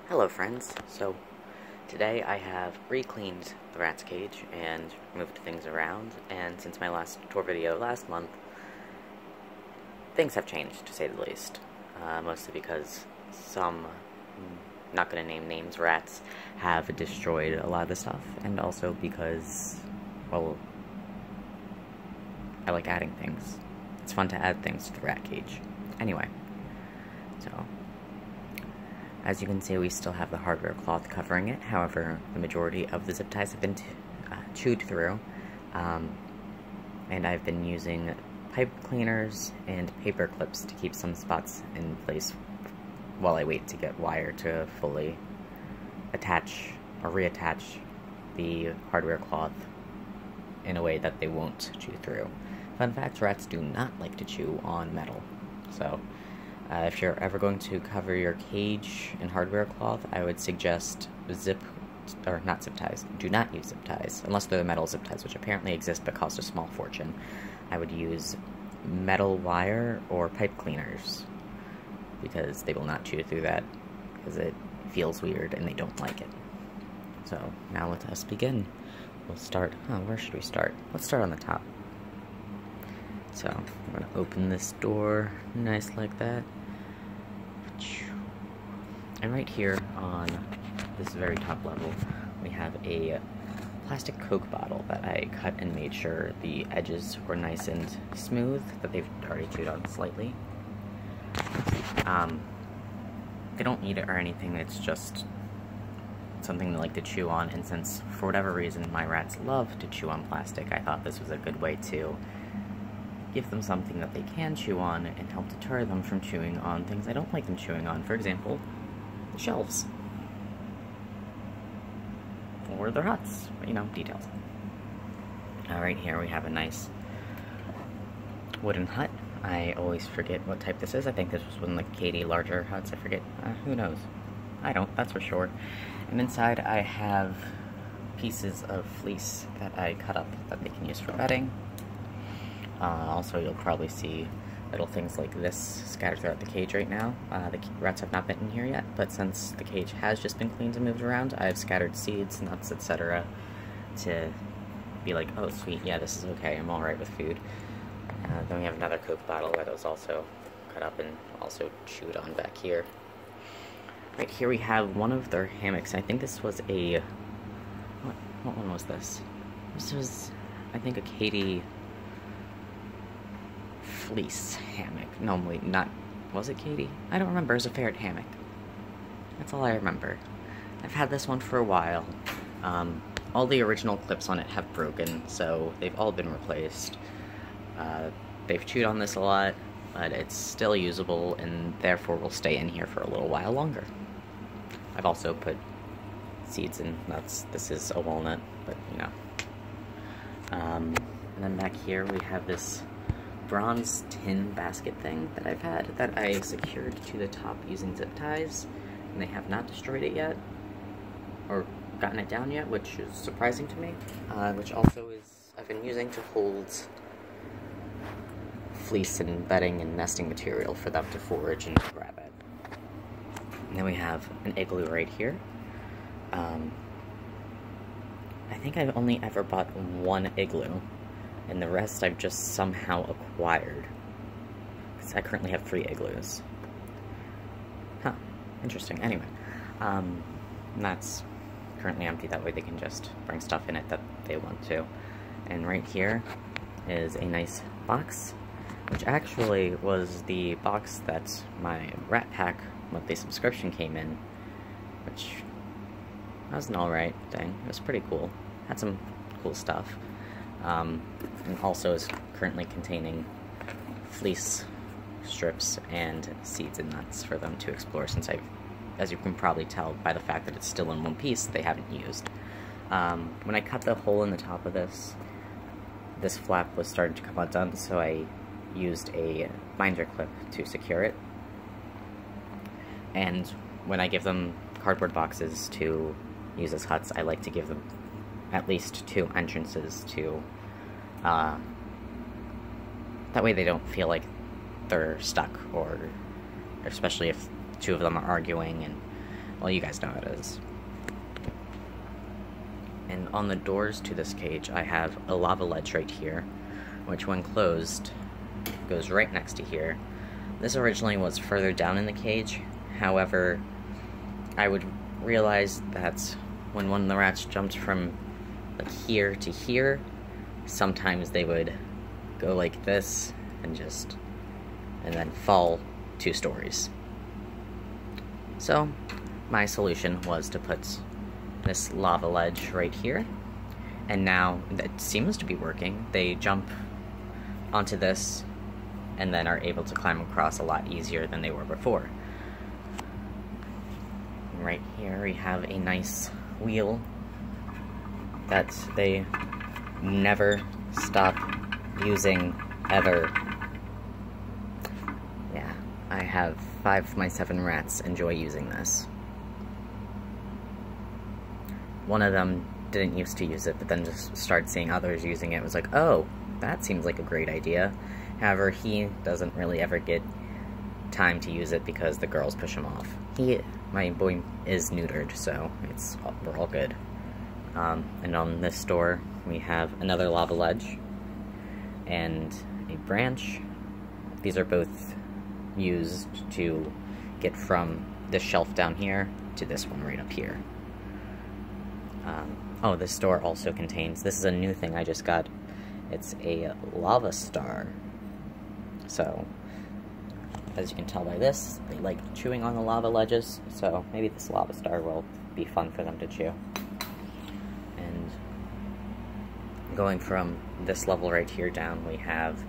Hello friends, so today I have re-cleaned the rat's cage and moved things around, and since my last tour video last month, things have changed to say the least. Mostly because some, not gonna name names, rats have destroyed a lot of the stuff, and also because, well, I like adding things. It's fun to add things to the rat cage. Anyway, so as you can see, we still have the hardware cloth covering it. However, the majority of the zip ties have been chewed through, and I've been using pipe cleaners and paper clips to keep some spots in place while I wait to get wire to fully attach or reattach the hardware cloth in a way that they won't chew through. Fun fact, rats do not like to chew on metal, so if you're ever going to cover your cage in hardware cloth, I would suggest not zip ties. Do not use zip ties, unless they're the metal zip ties, which apparently exist but cost a small fortune. I would use metal wire or pipe cleaners, because they will not chew through that, because it feels weird and they don't like it. So, now let us begin. We'll start, where should we start? Let's start on the top. So, I'm going to open this door nice like that. And right here on this very top level, we have a plastic Coke bottle that I cut and made sure the edges were nice and smooth, that they've already chewed on slightly. They don't eat it or anything, it's just something they like to chew on, and since, for whatever reason, my rats love to chew on plastic, I thought this was a good way to give them something that they can chew on and help deter them from chewing on things I don't like them chewing on. For example, shelves. Or their huts. You know, details. Right here we have a nice wooden hut. I always forget what type this is. I think this was one of the Katie larger huts. I forget. Who knows? I don't, that's for sure. And inside I have pieces of fleece that I cut up that they can use for bedding. Also, you'll probably see little things like this scattered throughout the cage right now. The rats have not been in here yet, but since the cage has just been cleaned and moved around, I've scattered seeds, nuts, etc. to be like, oh sweet, yeah, this is okay, I'm alright with food. Then we have another Coke bottle that was also cut up and also chewed on back here. Right here we have one of their hammocks. I think this was a... What one was this? This was, I think, a Katie fleece hammock. No, wait, not... Was it Katie? I don't remember. It was a ferret hammock. That's all I remember. I've had this one for a while. All the original clips on it have broken, so they've all been replaced. They've chewed on this a lot, but it's still usable, and therefore will stay in here for a little while longer. I've also put seeds and nuts. This is a walnut, but you know. And then back here we have this bronze tin basket thing that I've had that I secured to the top using zip ties, and they have not destroyed it yet or gotten it down yet, which is surprising to me. Which also is I've been using to hold fleece and bedding and nesting material for them to forage and grab at. And then we have an igloo right here. I think I've only ever bought one igloo, and the rest I've just somehow acquired. Because I currently have 3 igloos. Huh. Interesting. Anyway. That's currently empty, that way they can just bring stuff in it that they want to. And right here is a nice box, which actually was the box that my Rat Pack monthly subscription came in, which was an alright thing. It was pretty cool. Had some cool stuff. And also is currently containing fleece strips and seeds and nuts for them to explore, since as you can probably tell by the fact that it's still in one piece, they haven't used. When I cut the hole in the top of this flap was starting to come undone, so I used a binder clip to secure it. And when I give them cardboard boxes to use as huts, I like to give them at least 2 entrances to, that way they don't feel like they're stuck, or especially if 2 of them are arguing and Well, you guys know how it is. And on the doors to this cage, I have a lava ledge right here, which when closed, goes right next to here. This originally was further down in the cage, however, I would realize that when one of the rats jumped from like here to here, sometimes they would go like this and then fall 2 stories. So my solution was to put this lava ledge right here, and now it seems to be working. They jump onto this and then are able to climb across a lot easier than they were before. Right here we have a nice wheel that they never stop using ever. Yeah, I have 5 of my 7 rats enjoy using this. One of them didn't used to use it, but then just started seeing others using it. It was like, oh, that seems like a great idea. However, he doesn't really ever get time to use it because the girls push him off. My boy is neutered, so we're all good. And on this door, we have another lava ledge and a branch. These are both used to get from this shelf down here to this one right up here. Oh, this door also contains, this is a new thing I just got, it's a lava star. So, as you can tell by this, they like chewing on the lava ledges, so maybe this lava star will be fun for them to chew. And going from this level right here down, we have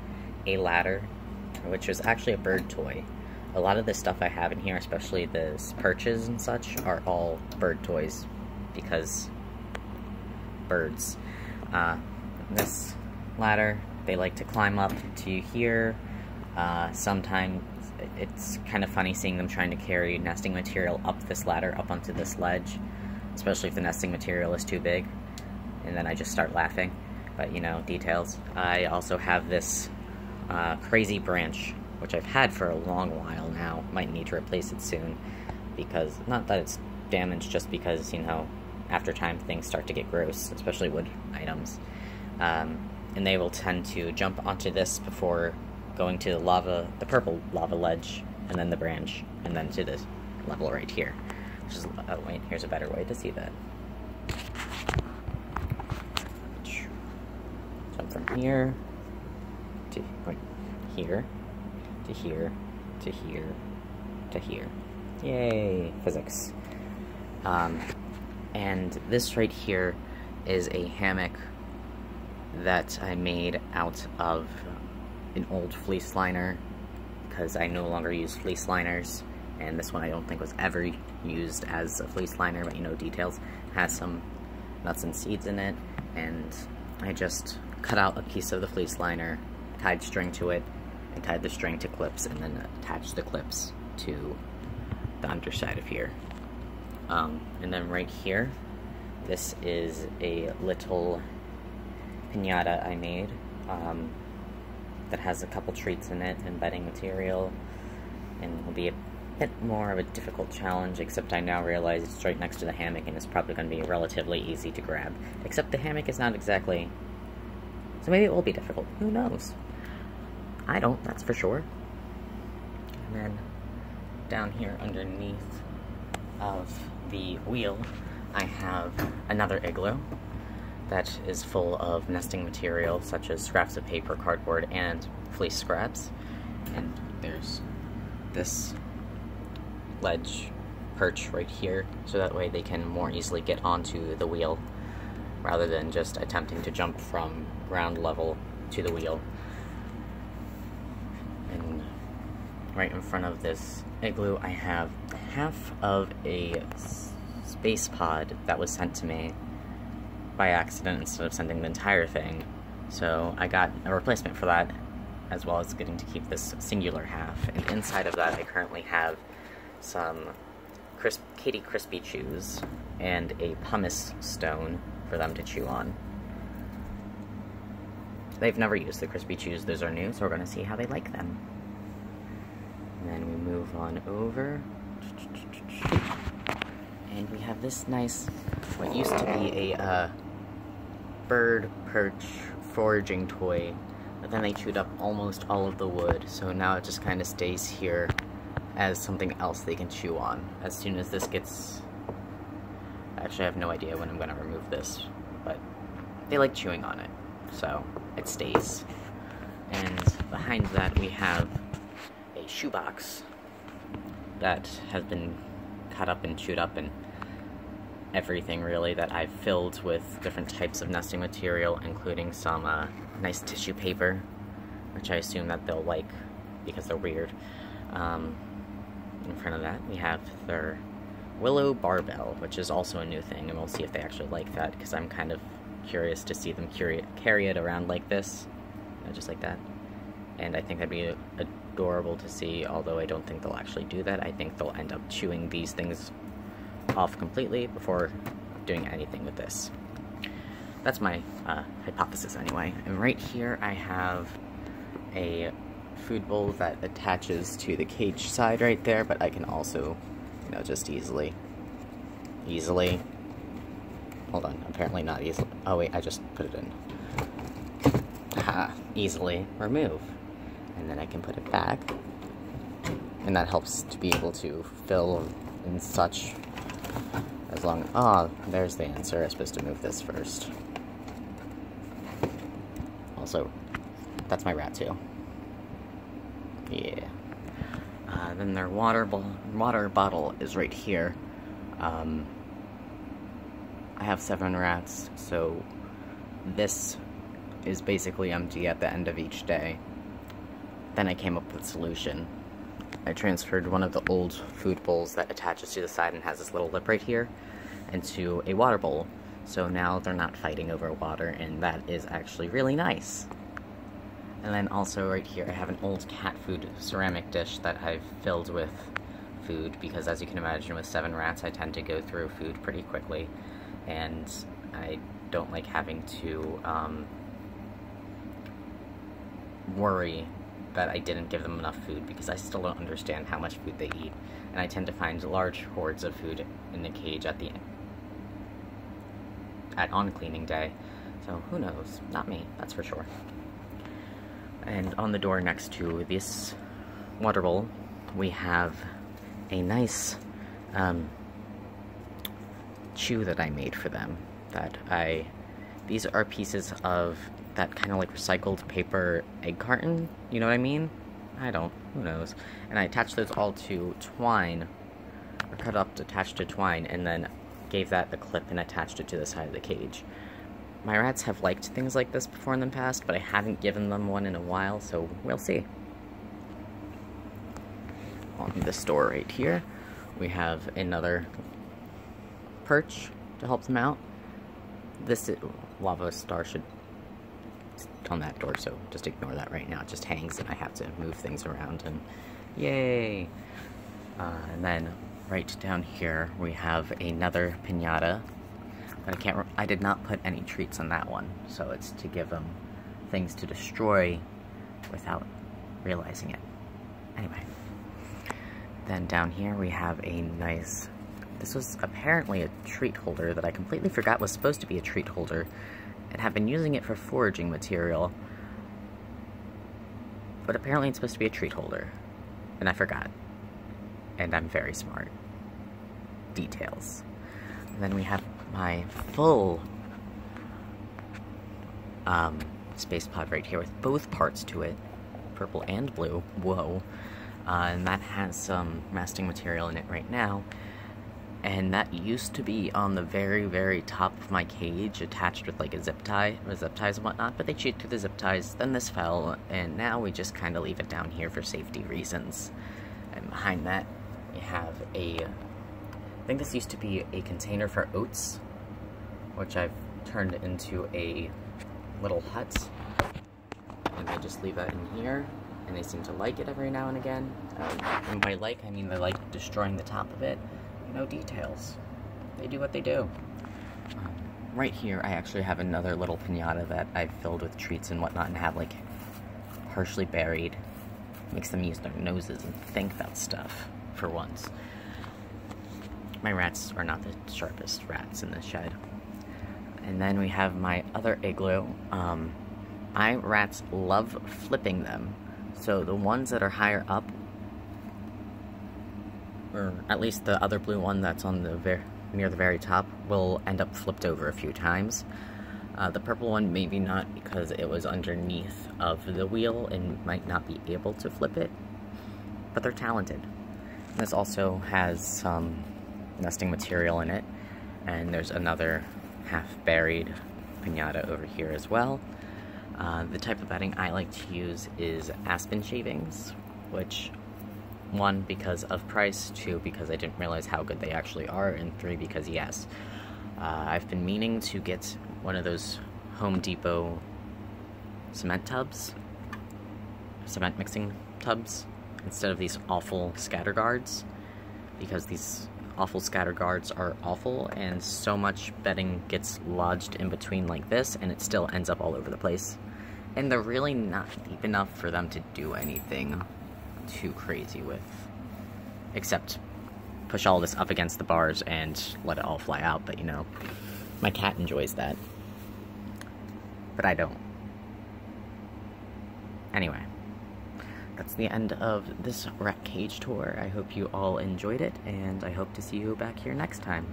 a ladder, which is actually a bird toy. A lot of the stuff I have in here, especially the perches and such, are all bird toys, because birds. This ladder, they like to climb up to here. Sometimes it's kind of funny seeing them trying to carry nesting material up this ladder, up onto this ledge, especially if the nesting material is too big, and then I just start laughing, but you know, details. I also have this crazy branch, which I've had for a long while now. Might need to replace it soon, because, not that it's damaged, just because, you know, after time things start to get gross, especially wood items. And they will tend to jump onto this before going to the purple lava ledge, and then the branch, and then to this level right here. Which is, oh wait, here's a better way to see that. Jump from here, to here, to here, to here, to here. Yay, physics. And this right here is a hammock that I made out of an old fleece liner, because I no longer use fleece liners, and this one I don't think was ever used as a fleece liner, but you know, details. It has some nuts and seeds in it, and I just cut out a piece of the fleece liner, tied string to it, and tied the string to clips, and then attached the clips to the underside of here. And then right here, this is a little piñata I made, that has a couple treats in it and bedding material, and will be a bit more of a difficult challenge, except I now realize it's right next to the hammock and it's probably going to be relatively easy to grab, except the hammock is not exactly, so maybe it will be difficult, who knows? I don't, that's for sure. And then down here underneath of the wheel, I have another igloo that is full of nesting material, such as scraps of paper, cardboard, and fleece scraps. And there's this ledge perch right here, so that way they can more easily get onto the wheel, rather than just attempting to jump from ground level to the wheel. And right in front of this igloo, I have half of a space pod that was sent to me by accident instead of sending the entire thing. So I got a replacement for that, as well as getting to keep this singular half. And inside of that, I currently have some Katie Crispy Chews and a pumice stone for them to chew on. They've never used the Crispy Chews, those are new, so we're going to see how they like them. And then we move on over. And we have this nice, what used to be a bird perch foraging toy, but then they chewed up almost all of the wood, so now it just kind of stays here as something else they can chew on. As soon as this gets... Actually, I have no idea when I'm going to remove this, but they like chewing on it, so it stays. And behind that we have a shoebox that has been cut up and chewed up and everything really that I've filled with different types of nesting material, including some nice tissue paper, which I assume that they'll like because they're weird. In front of that we have their willow barbell, which is also a new thing, and we'll see if they actually like that, because I'm kind of curious to see them carry it around like this, just like that. And I think that'd be adorable to see, although I don't think they'll actually do that. I think they'll end up chewing these things off completely before doing anything with this. That's my hypothesis anyway. And right here I have a food bowl that attaches to the cage side right there, but I can also, you know, just easily, hold on, apparently not easily, oh wait, I just put it in, easily remove, and then I can put it back, and that helps to be able to fill and such, as long, there's the answer. I'm supposed to move this first. Also, that's my rat too. Yeah. Then their water bottle is right here. I have 7 rats, so this is basically empty at the end of each day. Then I came up with a solution. I transferred one of the old food bowls that attaches to the side and has this little lip right here into a water bowl. So now they're not fighting over water, and that is actually really nice. And then also right here I have an old cat food ceramic dish that I've filled with food, because as you can imagine with 7 rats I tend to go through food pretty quickly, and I don't like having to worry that I didn't give them enough food, because I still don't understand how much food they eat, and I tend to find large hordes of food in the cage on cleaning day, so who knows? Not me, that's for sure. And on the door next to this water bowl, we have a nice chew that I made for them. These are pieces of that kind of like recycled paper egg carton, you know what I mean? Who knows? And I attached those all to twine, or cut up attached to twine, and then gave that a clip and attached it to the side of the cage. My rats have liked things like this before in the past, but I haven't given them one in a while, so we'll see. On this door right here, we have another perch to help them out. This lava star should on that door, so just ignore that right now. It just hangs and I have to move things around, and yay! And then right down here we have another piñata. But I did not put any treats on that one, so it's to give them things to destroy without realizing it. Anyway. Then down here we have a nice... This was apparently a treat holder that I completely forgot was supposed to be a treat holder, and have been using it for foraging material. But apparently it's supposed to be a treat holder, and I forgot. And I'm very smart. Details. And then we have my full space pod right here with both parts to it, purple and blue, whoa, and that has some masking material in it right now, and that used to be on the very, very top of my cage, attached with like a zip tie, or zip ties and whatnot, but they chewed through the zip ties, then this fell, and now we just kind of leave it down here for safety reasons. And behind that, we have I think this used to be a container for oats, which I've turned into a little hut, and I just leave that in here, and they seem to like it every now and again. And by like, I mean they like destroying the top of it. No details. They do what they do. Right here, I actually have another little piñata that I've filled with treats and whatnot, and have like partially buried. Makes them use their noses and think about stuff for once. my rats are not the sharpest rats in this shed. And then we have my other igloo. My rats love flipping them. So the ones that are higher up, or at least the other blue one that's on the near the very top, will end up flipped over a few times. The purple one maybe not, because it was underneath of the wheel and might not be able to flip it, but they're talented. This also has some nesting material in it, and there's another half-buried piñata over here as well. The type of bedding I like to use is aspen shavings, which, 1, because of price, 2, because I didn't realize how good they actually are, and 3, because yes, I've been meaning to get one of those Home Depot cement tubs, cement mixing tubs, instead of these awful scatter guards, because these awful scatter guards are awful, and so much bedding gets lodged in between like this, and it still ends up all over the place. And they're really not deep enough for them to do anything too crazy with, except push all this up against the bars and let it all fly out. But you know, my cat enjoys that, but I don't. Anyway, that's the end of this rat cage tour. I hope you all enjoyed it, and I hope to see you back here next time.